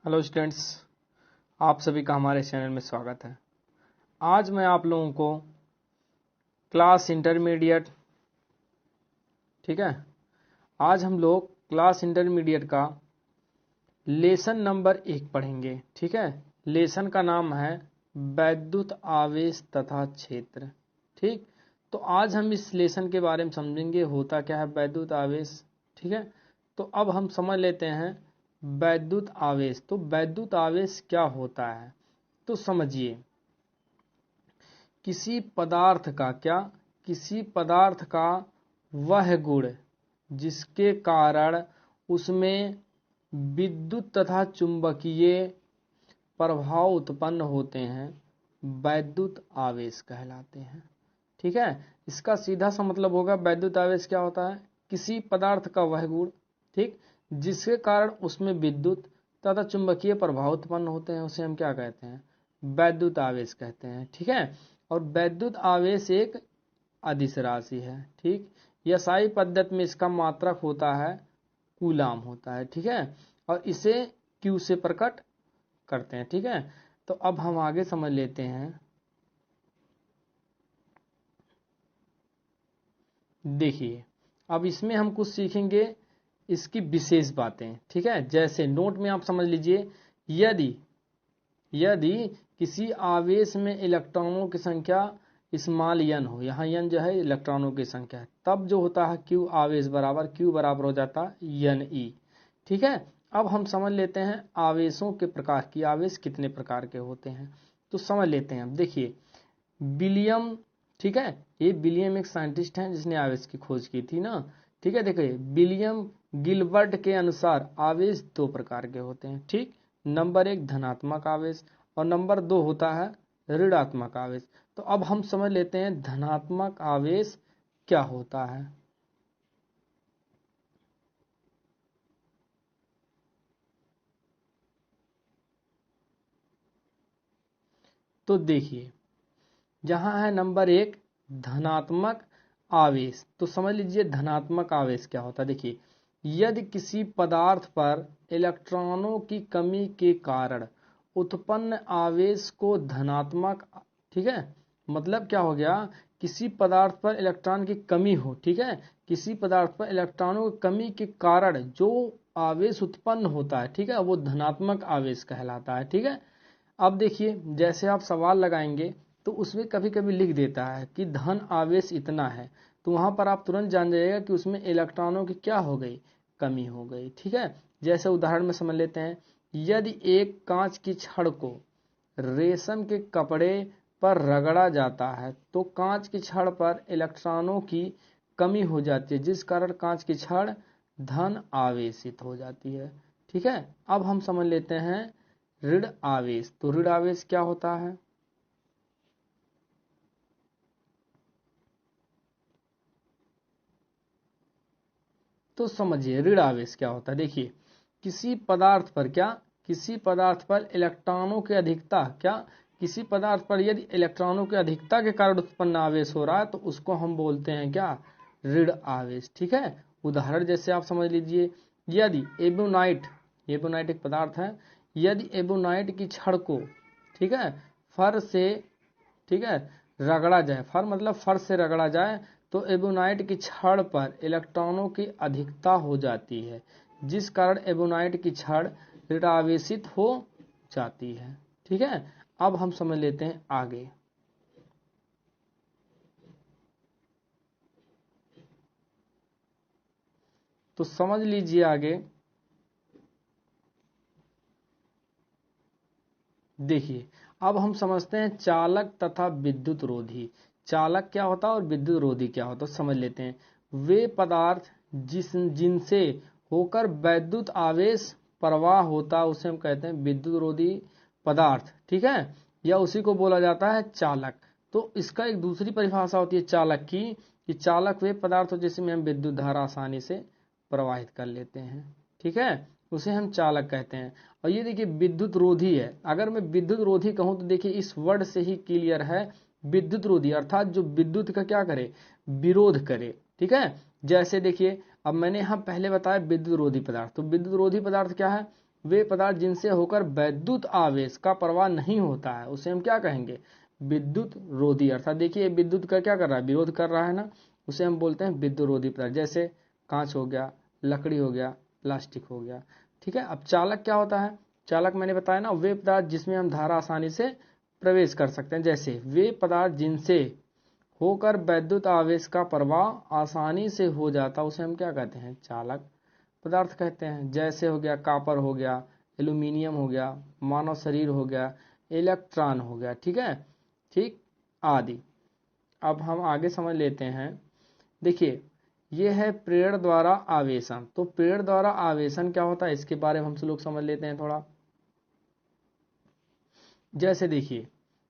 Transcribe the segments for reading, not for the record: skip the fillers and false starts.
Hello students, आप सभी का हमारे चैनल में स्वागत है। आज मैं आप लोगों को क्लास इंटरमीडिएट, ठीक है, आज हम लोग क्लास इंटरमीडिएट का लेसन नंबर 1 पढ़ेंगे। ठीक है, लेसन का नाम है वैद्युत आवेश तथा क्षेत्र। ठीक, तो आज हम इस लेसन के बारे में समझेंगे होता क्या है वैद्युत आवेश। ठीक है, तो अब हम समझ लेते हैं वैद्युत आवेश। तो वैद्युत आवेश क्या होता है, तो समझिए, किसी पदार्थ का वह गुण जिसके कारण उसमें विद्युत तथा चुंबकीय प्रभाव उत्पन्न होते हैं वैद्युत आवेश कहलाते हैं। ठीक है, इसका सीधा सा मतलब होगा वैद्युत आवेश क्या होता है, किसी पदार्थ का वह गुण, ठीक, जिसके कारण उसमें विद्युत तथा चुंबकीय प्रभाव उत्पन्न होते हैं, उसे हम क्या कहते हैं, वैद्युत आवेश कहते हैं। ठीक है, और वैद्युत आवेश एक अदिश राशि है। ठीक, SI पद्धति में इसका मात्रक होता है कूलाम होता है। ठीक है, और इसे Q से प्रकट करते हैं। ठीक है, तो अब हम आगे समझ लेते हैं। देखिए, अब इसमें हम कुछ सीखेंगे इसकी विशेष बातें। ठीक है, जैसे नोट में आप समझ लीजिए, यदि किसी आवेश में इलेक्ट्रॉनों की संख्या स्मॉल n हो, यहाँ n जो है इलेक्ट्रॉनों की संख्या है, तब जो होता है Q आवेश बराबर Q बराबर हो जाता है Ne। ठीक है, अब हम समझ लेते हैं आवेशों के प्रकार की, आवेश कितने प्रकार के होते हैं, तो समझ लेते हैं। अब देखिए विलियम, ठीक है, ये विलियम एक साइंटिस्ट हैं जिसने आवेश की खोज की थी ना। ठीक है, देखिए विलियम गिलबर्ट के अनुसार आवेश 2 प्रकार के होते हैं। ठीक, नंबर 1 धनात्मक आवेश और नंबर 2 होता है ऋणात्मक आवेश। तो अब हम समझ लेते हैं धनात्मक आवेश क्या होता है। तो देखिए, जहां है नंबर 1 धनात्मक आवेश, तो समझ लीजिए धनात्मक आवेश क्या होता है। देखिए, यदि किसी पदार्थ पर इलेक्ट्रॉनों की कमी के कारण उत्पन्न आवेश को धनात्मक, ठीक है, मतलब क्या हो गया, किसी पदार्थ पर इलेक्ट्रॉन की कमी हो, ठीक है, किसी पदार्थ पर इलेक्ट्रॉनों की कमी के कारण जो आवेश उत्पन्न होता है, ठीक है, वो धनात्मक आवेश कहलाता है। ठीक है, अब देखिए जैसे आप सवाल लगाएंगे तो उसमें कभी कभी लिख देता है कि धन आवेश इतना है, तो वहां पर आप तुरंत जान जाइएगा कि उसमें इलेक्ट्रॉनों की क्या हो गई, कमी हो गई। ठीक है, जैसे उदाहरण में समझ लेते हैं, यदि एक कांच की छड़ को रेशम के कपड़े पर रगड़ा जाता है तो कांच की छड़ पर इलेक्ट्रॉनों की कमी हो जाती है, जिस कारण कांच की छड़ धन आवेशित हो जाती है। ठीक है, अब हम समझ लेते हैं ऋण आवेश। तो ऋण आवेश क्या होता है, तो समझिए ऋण आवेश क्या होता है। देखिए, किसी पदार्थ पर क्या, किसी पदार्थ पर इलेक्ट्रॉनों की अधिकता, क्या, किसी पदार्थ पर यदि इलेक्ट्रॉनों की अधिकता के कारण उत्पन्न आवेश हो रहा है तो उसको हम बोलते हैं क्या, ऋण आवेश। ठीक है, उदाहरण जैसे आप समझ लीजिए, यदि एबोनाइट, एबोनाइट एक पदार्थ है, यदि एबोनाइट की छड़ को, ठीक है, फर से, ठीक है, रगड़ा जाए, फर मतलब फर से रगड़ा जाए तो एबोनाइट की छड़ पर इलेक्ट्रॉनों की अधिकता हो जाती है, जिस कारण एबोनाइट की छड़ ऋणावेशित हो जाती है। ठीक है, अब हम समझ लेते हैं आगे। तो समझ लीजिए आगे, देखिए अब हम समझते हैं चालक तथा विद्युत रोधी। चालक क्या होता है और विद्युत रोधी क्या होता है, समझ लेते हैं। वे पदार्थ जिनसे होकर वैद्युत आवेश प्रवाह होता है उसे हम कहते हैं विद्युत रोधी पदार्थ। ठीक है, या उसी को बोला जाता है चालक। तो इसका एक दूसरी परिभाषा होती है चालक की, कि चालक वे पदार्थ हो जिसमें हम विद्युत धारा आसानी से प्रवाहित कर लेते हैं। ठीक है, उसे हम चालक कहते हैं। और ये देखिए विद्युत रोधी है, अगर मैं विद्युत रोधी कहूं तो देखिए इस वर्ड से ही क्लियर है, विद्युत रोधी अर्थात जो विद्युत का क्या करे, विरोध करे। ठीक है, जैसे देखिए अब मैंने यहाँ पहले बताया विद्युत रोधी पदार्थ, तो विद्युत रोधी पदार्थ क्या है, वे पदार्थ जिनसे होकर वैद्युत आवेश का प्रवाह नहीं होता है उसे हम क्या कहेंगे, विद्युत रोधी। अर्थात देखिए विद्युत का क्या कर रहा है, विरोध कर रहा है ना, उसे हम बोलते हैं विद्युत रोधी पदार्थ। जैसे कांच हो गया, लकड़ी हो गया, प्लास्टिक हो गया। ठीक है। अब चालक क्या होता है, चालक मैंने बताया ना, वे पदार्थ जिसमें हम धारा आसानी से प्रवेश कर सकते हैं। जैसे वे पदार्थ जिनसे होकर वैद्युत आवेश का प्रवाह आसानी से हो जाता उसे हम क्या कहते हैं, चालक पदार्थ कहते हैं। जैसे हो गया कॉपर हो गया, एल्यूमिनियम हो गया, मानव शरीर हो गया, इलेक्ट्रॉन हो गया। ठीक है, ठीक आदि। अब हम आगे समझ लेते हैं। देखिए ये है प्रेरण द्वारा आवेशन। तो प्रेरण द्वारा आवेशन क्या होता है इसके बारे में हम लोग समझ लेते हैं थोड़ा। जैसे देखिए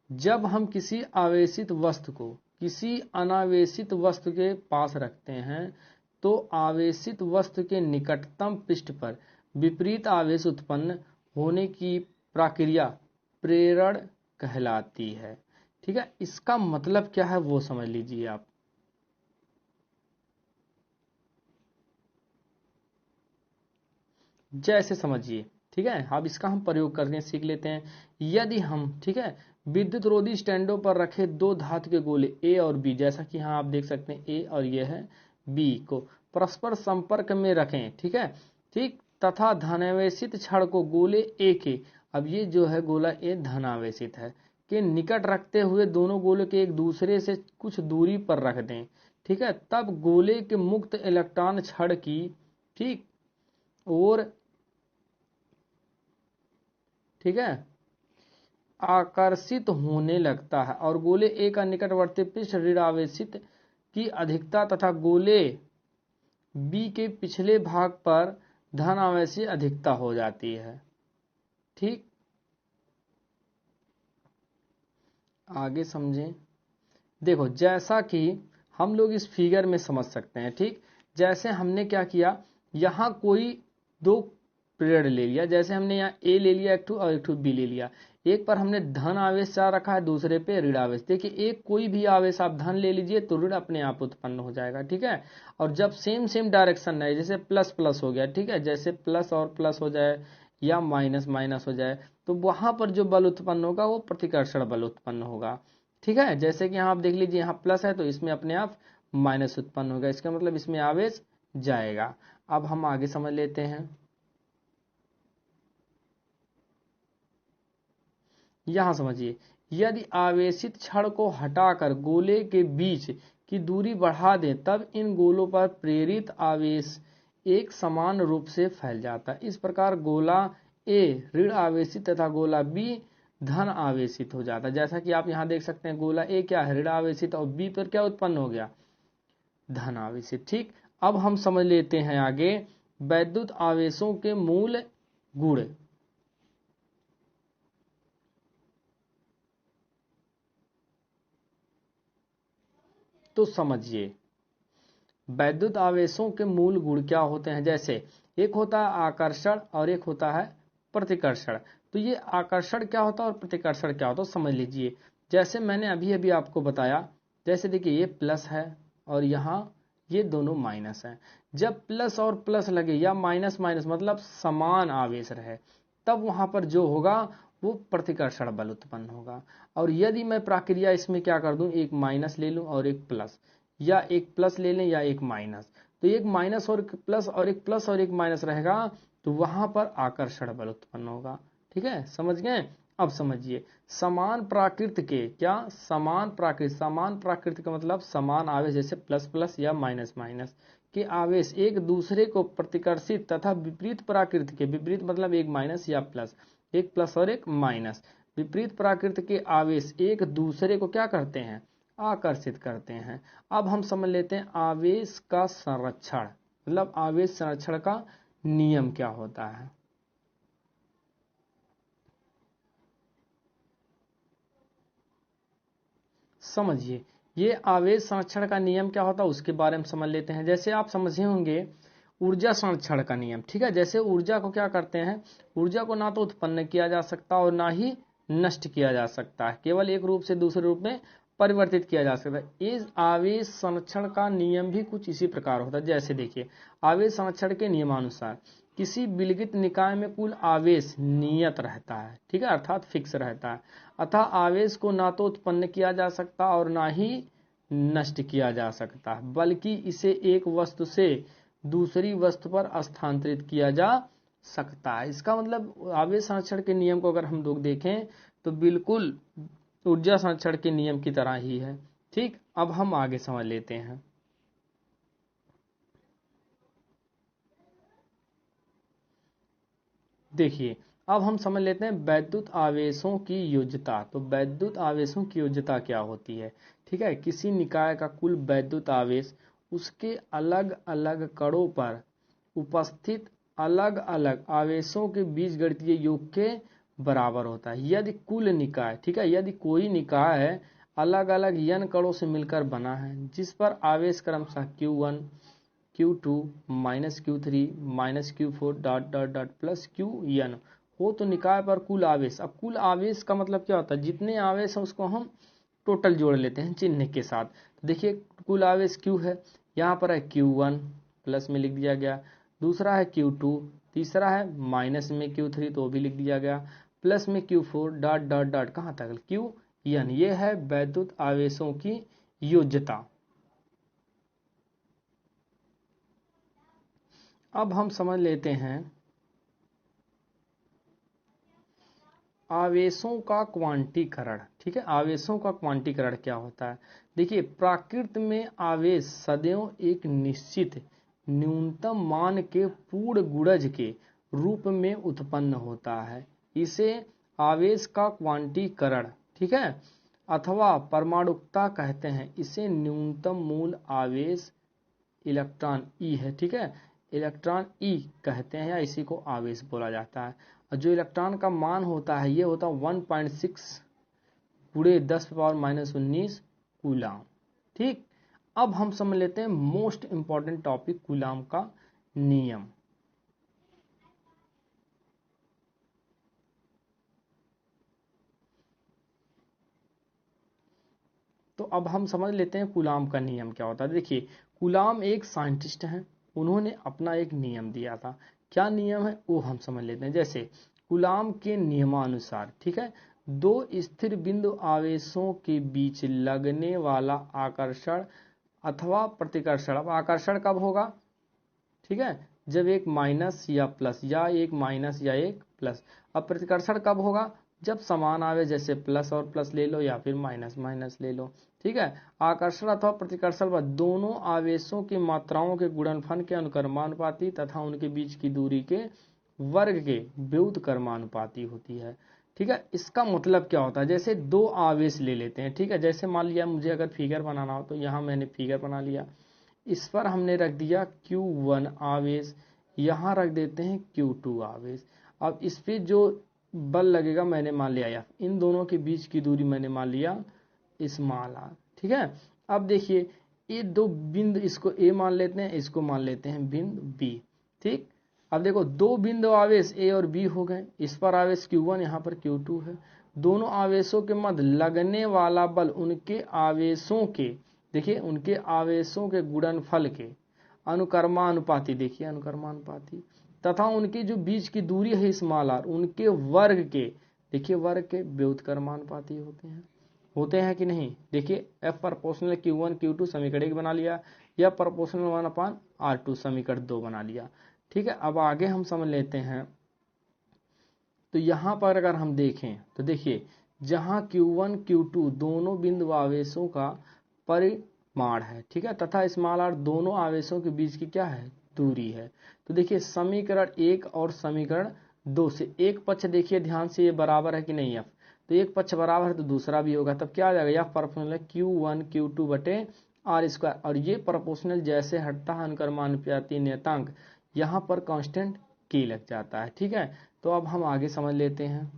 जब हम किसी आवेशित वस्तु को किसी अनावेशित वस्तु के पास रखते हैं तो आवेशित वस्तु के निकटतम पृष्ठ पर विपरीत आवेश उत्पन्न होने की प्रक्रिया प्रेरण कहलाती है। ठीक है, इसका मतलब क्या है वो समझ लीजिए आप। जैसे समझिए, ठीक है, अब इसका हम प्रयोग करके सीख लेते हैं। यदि हम, ठीक है, विद्युत रोधी स्टैंडों पर रखे दो धातु के गोले ए और बी, जैसा कि यहाँ आप देख सकते हैं ए और ये है बी, को परस्पर संपर्क में रखें, ठीक है, ठीक, तथा धनावेशित छड़ को गोले ए के, अब ये जो है गोला ए धनावेशित है, के निकट रखते हुए दोनों गोले के एक दूसरे से कुछ दूरी पर रख दें। ठीक है, तब गोले के मुक्त इलेक्ट्रॉन छड़ की ठीक और, ठीक है, आकर्षित होने लगता है और गोले ए का निकटवर्ती पृष्ठ ऋण आवेशित की अधिकता तथा गोले बी के पिछले भाग पर धन आवेशी अधिकता हो जाती है। ठीक, आगे समझें। देखो जैसा कि हम लोग इस फिगर में समझ सकते हैं, ठीक, जैसे हमने क्या किया, यहां कोई दो पीरियड ले लिया। जैसे हमने यहाँ ए ले लिया एक ठू और एक ठू बी ले लिया। एक पर हमने धन आवेश चाह रखा है, दूसरे पे ऋण आवेश। देखिए एक कोई भी आवेश आप धन ले लीजिए तो ऋण अपने आप उत्पन्न हो जाएगा। ठीक है, और जब सेम सेम डायरेक्शन है, जैसे प्लस प्लस हो गया, ठीक है, जैसे प्लस और प्लस हो जाए या माइनस माइनस हो जाए तो वहां पर जो बल उत्पन्न होगा वो प्रतिकर्षण बल उत्पन्न होगा। ठीक है, जैसे कि यहाँ आप देख लीजिए यहाँ प्लस है तो इसमें अपने आप माइनस उत्पन्न होगा, इसका मतलब इसमें आवेश जाएगा। अब हम आगे समझ लेते हैं। यहां समझिए, यदि आवेशित छड़ को हटाकर गोले के बीच की दूरी बढ़ा दें तब इन गोलों पर प्रेरित आवेश एक समान रूप से फैल जाता है। इस प्रकार गोला ए ऋण आवेशित तथा गोला बी धन आवेशित हो जाता है। जैसा कि आप यहां देख सकते हैं गोला ए क्या है, ऋण आवेशित, और बी पर क्या उत्पन्न हो गया, धन आवेशित। ठीक, अब हम समझ लेते हैं आगे वैद्युत आवेशों के मूल गुण। तो समझिए वैद्युत आवेशों के मूल गुण क्या होते हैं। जैसे एक होता है आकर्षण और एक होता है प्रतिकर्षण। तो ये आकर्षण क्या होता है और प्रतिकर्षण क्या होता है समझ लीजिए। जैसे मैंने अभी अभी आपको बताया, जैसे देखिए ये प्लस है और यहाँ ये दोनों माइनस है। जब प्लस और प्लस लगे या माइनस माइनस मतलब समान आवेश रहे तब वहां पर जो होगा वो प्रतिकर्षण बल उत्पन्न होगा। और यदि मैं प्रक्रिया इसमें क्या कर दूं, एक माइनस ले लूं और एक प्लस, या एक प्लस ले लें या एक माइनस, तो एक माइनस और प्लस और एक प्लस और एक माइनस रहेगा तो वहां पर आकर्षण बल उत्पन्न होगा। ठीक है, समझ गए। अब समझिए समान प्राकृत के, क्या समान प्राकृत, समान प्राकृत का मतलब समान आवेश, जैसे प्लस प्लस या माइनस माइनस के आवेश एक दूसरे को प्रतिकर्षित तथा विपरीत प्राकृत के, विपरीत मतलब एक माइनस या प्लस, एक प्लस और एक माइनस, विपरीत प्राकृत के आवेश एक दूसरे को क्या करते हैं, आकर्षित करते हैं। अब हम समझ लेते हैं आवेश का संरक्षण, मतलब आवेश संरक्षण का नियम क्या होता है। समझिए ये आवेश संरक्षण का नियम क्या होता है उसके बारे में समझ लेते हैं। जैसे आप समझे होंगे ऊर्जा संरक्षण का नियम, ठीक है, जैसे ऊर्जा को क्या करते हैं, ऊर्जा को ना तो उत्पन्न किया जा सकता और ना ही नष्ट किया जा सकता है, केवल एक रूप से दूसरे रूप में परिवर्तित किया जा सकता है। इस आवेश संरक्षण का नियम भी कुछ इसी प्रकार होता है। जैसे देखिए आवेश संरक्षण के नियमानुसार किसी विलगित निकाय में कुल आवेश नियत रहता है, ठीक है, अर्थात फिक्स रहता है, अतः आवेश को ना तो उत्पन्न किया जा सकता और ना ही नष्ट किया जा सकता, बल्कि इसे एक वस्तु से दूसरी वस्तु पर स्थानांतरित किया जा सकता है। इसका मतलब आवेश संरक्षण के नियम को अगर हम लोग देखें तो बिल्कुल ऊर्जा संरक्षण के नियम की तरह ही है। ठीक, अब हम आगे समझ लेते हैं। देखिए, अब हम समझ लेते हैं वैद्युत आवेशों की योज्यता। तो वैद्युत आवेशों की योज्यता क्या होती है? ठीक है, किसी निकाय का कुल वैद्युत आवेश उसके अलग अलग कणों पर उपस्थित अलग अलग आवेशों के बीजगणितीय योग के बराबर होता है। यदि कुल निकाय, ठीक है, यदि कोई निकाय अलग अलग n कणों से मिलकर बना है जिस पर आवेश क्रमशः Q1 Q2 minus Q3 minus Q4 dot dot dot plus Qn हो, तो निकाय पर कुल आवेश। अब कुल आवेश का मतलब क्या होता है? जितने आवेश हैं उसको हम टोटल जोड़ लेते हैं चिन्ह के साथ। तो देखिए कुल आवेश Q है, यहाँ पर है Q1 प्लस में लिख दिया गया, दूसरा है Q2, तीसरा है माइनस में Q3 तो भी लिख दिया गया, प्लस में Q4 डॉट डॉट डॉट कहाँ तक Qn। ये है वैद्युत आवेशों की योज्यता। अब हम समझ लेते हैं आवेशों का क्वांटीकरण। ठीक है, आवेशों का क्वांटीकरण क्या होता है? देखिए, प्रकृति में आवेश सदैव एक निश्चित न्यूनतम मान के पूर्ण गुणज के रूप में उत्पन्न होता है। इसे आवेश का क्वांटीकरण, ठीक है, अथवा परमाणुकता कहते हैं। इसे न्यूनतम मूल आवेश इलेक्ट्रॉन ई है, ठीक है, इलेक्ट्रॉन ई कहते हैं या इसी को आवेश बोला जाता है। और जो इलेक्ट्रॉन का मान होता है ये होता है 1.6 गुणे 10⁻⁻19 कूलाम। ठीक, अब हम समझ लेते हैं मोस्ट इंपॉर्टेंट टॉपिक कूलाम का नियम। तो अब हम समझ लेते हैं कूलाम का नियम क्या होता है। देखिए, कूलाम एक साइंटिस्ट हैं, उन्होंने अपना एक नियम दिया था। क्या नियम है वो हम समझ लेते हैं। जैसे कूलाम के नियमानुसार, ठीक है, दो स्थिर बिंदु आवेशों के बीच लगने वाला आकर्षण अथवा प्रतिकर्षण। अब आकर्षण कब होगा? ठीक है, जब एक माइनस या प्लस, या एक माइनस या एक प्लस। अब प्रतिकर्षण कब होगा? जब समान आवेश, जैसे प्लस और प्लस ले लो या फिर माइनस माइनस ले लो। ठीक है, आकर्षण अथवा प्रतिकर्षण पर दोनों आवेशों की मात्राओं के गुणनफल के अनुक्रमानुपाती तथा उनके बीच की दूरी के वर्ग के व्युत्क्रमानुपाती होती है। ठीक है, इसका मतलब क्या होता है? जैसे दो आवेश ले लेते हैं, ठीक है, जैसे मान लिया मुझे अगर फिगर बनाना हो तो यहाँ मैंने फिगर बना लिया, इस पर हमने रख दिया Q1 आवेश, यहाँ रख देते हैं Q2 आवेश। अब इस पे जो बल लगेगा मैंने मान लिया F, इन दोनों के बीच की दूरी मैंने मान लिया स्मॉल r। ठीक है, अब देखिए ये दो बिंदु, इसको A मान लेते हैं, इसको मान लेते हैं बिंदु B। ठीक, अब देखो दो बिंदु आवेश A और B हो गए, इस पर आवेश Q1, यहाँ पर Q2 है। दोनों आवेशों के मध्य लगने वाला बल उनके आवेशों के, देखिए उनके आवेशों के गुणनफल के अनुक्रमानुपाती, देखिए अनुक्रमानुपाती, तथा उनकी जो बीच की दूरी है स्मॉल r, उनके वर्ग के, देखिए वर्ग के व्युत्क्रमानुपाती होते हैं कि नहीं? देखिए F प्रोपोर्शनल Q1 Q2 समीकरण 1 बना लिया, या प्रोपोर्शनल 1/r2 समीकरण 2 बना लिया। ठीक है, अब आगे हम समझ लेते हैं। तो यहाँ पर अगर हम देखें तो देखिए जहाँ Q1 Q2 दोनों बिंदु आवेशों का परिमाण है, ठीक है, तथा स्मॉल r दोनों आवेशों के बीच की क्या है? दूरी है। तो देखिए समीकरण 1 और समीकरण 2 से एक पक्ष देखिए ध्यान से, ये बराबर है कि नहीं? F, तो एक पक्ष बराबर है तो दूसरा भी होगा, तब क्या आ जाएगा? F प्रोपोर्शनल Q1 Q2 बटे r स्क्वायर। और ये प्रोपोर्शनल जैसे हटता है अनुक्रमानुपाती नियतांक, यहाँ पर कांस्टेंट K लग जाता है। ठीक है, तो अब हम आगे समझ लेते हैं।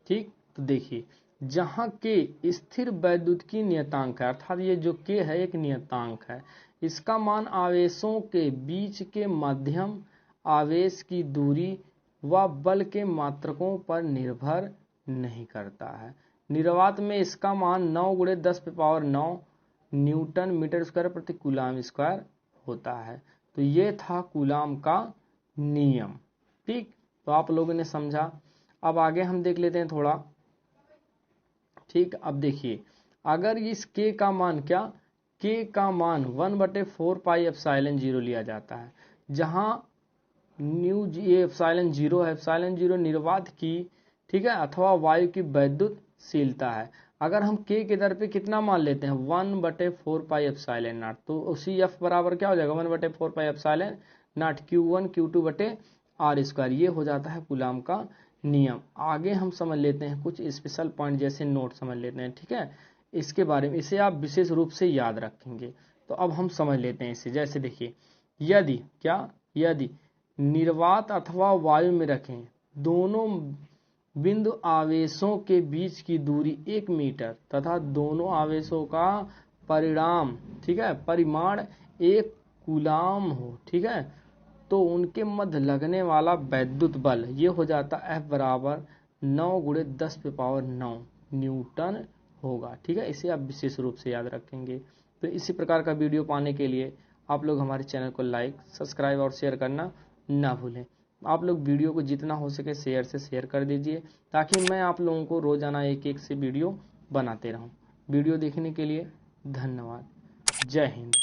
ठीक, तो देखिए जहाँ K स्थिर वैद्युतिकी नियतांक है, अर्थात ये जो K है एक नियतांक है, इसका मान आवेशों के बीच के मध्यम आवेश की दूरी व बल के मात्रकों पर निर्भर नहीं करता है। निर्वात में इसका मान 9 × 10⁻⁹ न्यूटन मीटर स्क्वायर प्रति कूलाम स्क्वायर होता है। तो ये था कूलाम का नियम। ठीक, तो आप लोगों ने समझा। अब आगे हम देख लेते हैं थोड़ा। ठीक, अब देखिए, अगर इस k का मान क्या, k का मान 1/4 पाई एप्सिलॉन 0 लिया जाता है, जहां न्यू ये एप्सिलॉन 0 है, एप्सिलॉन 0 निर्वात की, ठीक है, अथवा वायु की वैद्युतशीलता है। अगर हम k के दर पे कितना मान लेते हैं 1/4 पाई एप्सिलॉन नॉट, तो उसी f बराबर क्या हो जाएगा 1/4 pi epsilon not Q1 Q2 बटे आर स्क्वायर। ये हो जाता है कूलाम का नियम। आगे हम समझ लेते हैं कुछ स्पेशल पॉइंट, जैसे नोट समझ लेते हैं। ठीक है, इसके बारे में, इसे आप विशेष रूप से याद रखेंगे। तो अब हम समझ लेते हैं इसे। जैसे देखिए, यदि क्या, यदि निर्वात अथवा वायु में रखें दोनों बिंदु आवेशों के बीच की दूरी 1 मीटर तथा दोनों आवेशों का परिणाम, ठीक है, परिमाण 1 कूलाम हो, ठीक है, तो उनके मध्य लगने वाला वैद्युत बल ये हो जाता है F बराबर 9 × 10⁹ न्यूटन होगा। ठीक है, इसे आप विशेष रूप से याद रखेंगे। तो इसी प्रकार का वीडियो पाने के लिए आप लोग हमारे चैनल को लाइक, सब्सक्राइब और शेयर करना ना भूलें। आप लोग वीडियो को जितना हो सके शेयर से शेयर कर दीजिए, ताकि मैं आप लोगों को रोजाना एक से वीडियो बनाते रहूं। वीडियो देखने के लिए धन्यवाद। जय हिंद।